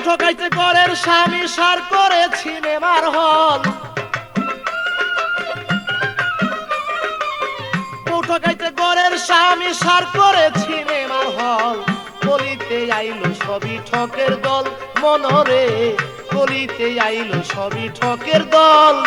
ঠকাইতে ঘরের স্বামী সার করে সিনেমার হল, ঠকাইতে ঘরের স্বামী সার করে সিনেমার হল, কলিতে আইলো সবই ঠকের দল মনরে, কলিতে আইলো সবই ঠকের দল।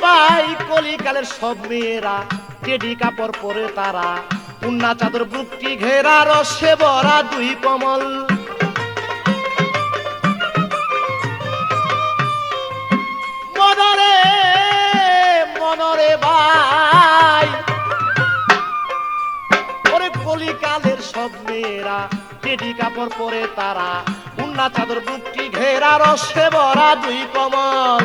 ভাই কলিকালের সব মেয়েরা টেডি কাপড় পরে তারা, উন্না চাদর বুকটি ঘেরা রসে ভরা দুই কমল, মনরে মনরে ভাই ওরে কলিকালের সব মেয়েরা টেডি কাপড় পরে তারা, উন্না চাদর বুকটি ঘেরা রসে ভরা দুই কমল।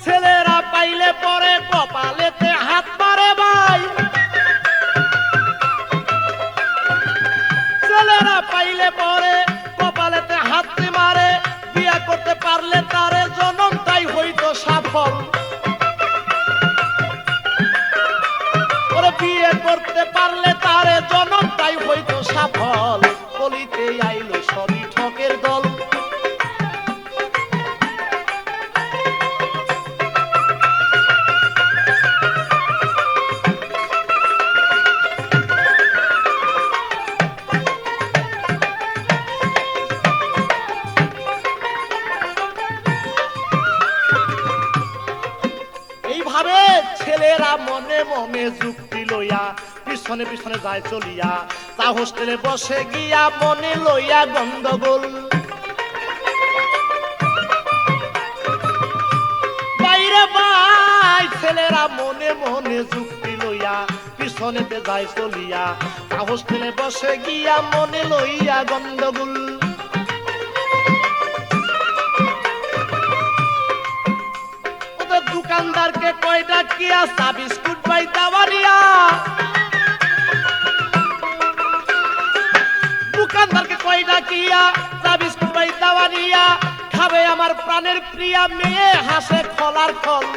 ছেলেরা পাইলে পরে কপালেতে হাত মারে ভাই, ছেলেরা পাইলে পরে কপালেতে হাত মারে, বিয়া করতে পারলে তারে জনম তাই হইতো সফল, ওরে বিয়ে করতে পারলে তারে জনম তাই হইতো সফল, কলিতে আইলো সবই ঠকের দল। এইভাবে ছেলেরা মনে মনে যুক্তি লইয়া পিছনে পিছনে যায় চলিয়া, তা হোস্টেলে বসে গিয়া মনে লইয়া গন্ডগোল, বাইরে ভাই ছেলেরা মনে মনে যুক্তি লইয়া পিছনেতে যায় চলিয়া, তা হোস্টেলে বসে গিয়া মনে লইয়া গন্ডগোল। দোকানদারকে কয়টা কিয়া চা বিস্কুট পাই দাওয়ারিয়া, দোকানদারকে কয়টা কিয়া চা বিস্কুট পাই দাওয়ারিয়া, খাবে আমার প্রাণের প্রিয়া মেয়ে হাসে খলার খল,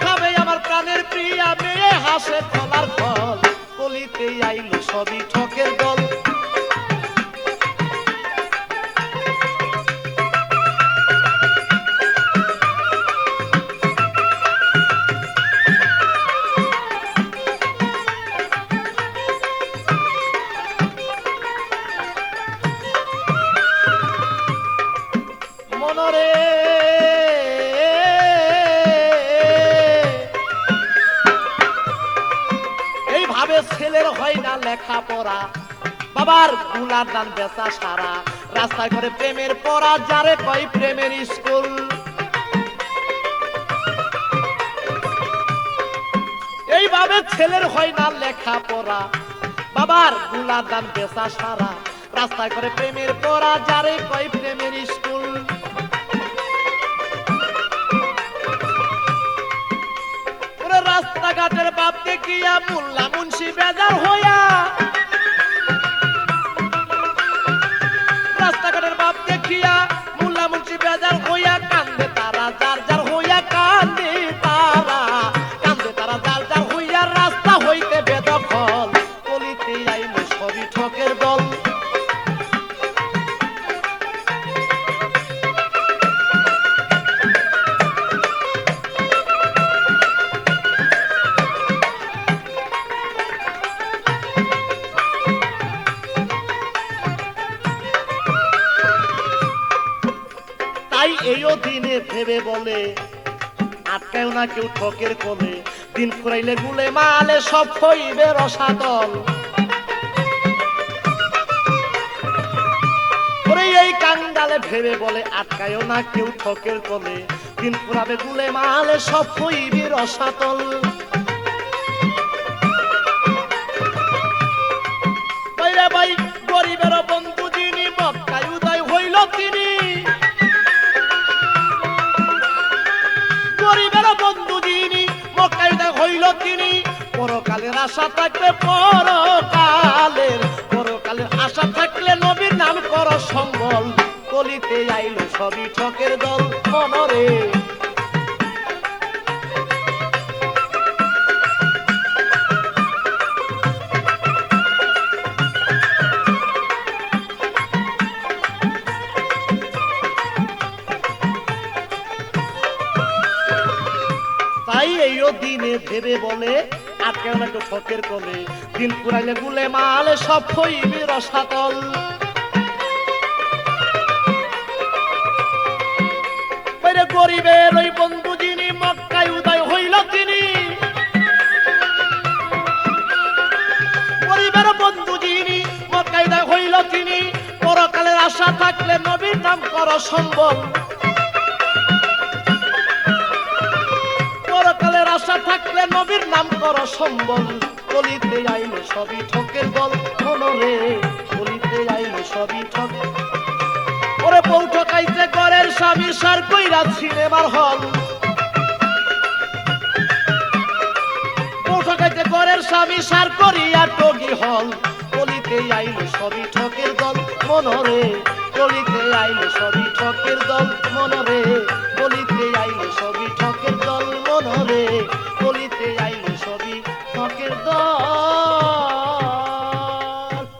খাবে আমার প্রাণের প্রিয়া মেয়ে হাসে খলার খল, কলিতে আইলো সবই ঠকের দল। মনরে এইভাবে ছেলের হয় না লেখাপড়া, বাবার গুলার দান বেচা সারা, রাস্তায় করে প্রেমের পড়া যারে কয় প্রেমের স্কুল, এইভাবে ছেলের হয় না লেখাপড়া, বাবার গুলার দান বেচা সারা, রাস্তায় করে প্রেমের পড়া যারে কয় প্রেমের স্কুল। রাস্তাঘাটের বাপ দেখিয়া মোল্লা মুন্সি বেজার হইয়া, রাস্তাঘাটের বাপ দেখিয়া মোল্লা মুন্সি বেজার হইয়া, কান্দে তারা যার যার হইয়া, কান্দে তারা যার যার হইয়া, রাস্তা হইতে বেদখল, কলিতে আইলো সবই ঠকের দল। তাই এইও দিনে ভেবে বলে আটকায়ও না কেউ ঠকের কোলে, দিন ফুরাইলে গুলে মালে সব হইবে রসাতল, ওরে এই কাঙ্গালে ভেবে বলে আটকায়ও না কেউ ঠকের কোলে, দিন ফুরাবে গুলে মালে সব হইবে রসাতল। ভাই গরিবের বন্ধু যিনি মক্কায় উদয় হইল তিনি, আশা থাকলে পরকালের আশা থাকলে নবীর নাম কর সম্বল কলিতে আইলো সবই ঠকের দল মনরে তাই এইও দিনে ভেবে বলে আটকে একটু ঠকের কলে দিন পুরাইলে গুলে মালে সব হইবি রসাতল গরিবের ওই বন্ধু যিনি মক্কায় উদয় হইল তিনি গরিবের বন্ধু যিনি মক্কায় উদয় হইল তিনি পরকালের আশা থাকলে নবীর নাম কর সম্বল পরকালের আশা থাকলে নবীর নাম কর সম্বল কলিতে আইলো সবই ঠকের দল মনরে কলিতে আইলো সবই ঠক ওরে বউ ঠকাইতে ঘরের স্বামী সার কইরা সিনেমার হল বউ ঠকাইতে ঘরের স্বামী সার করিয়া টগি হল কলিতে আইলো সবই ঠকের দল মনরে কলিতে আইলো সবই ঠকের দল মনরে কলিতে আইলো সবই ঠকের দল মনরে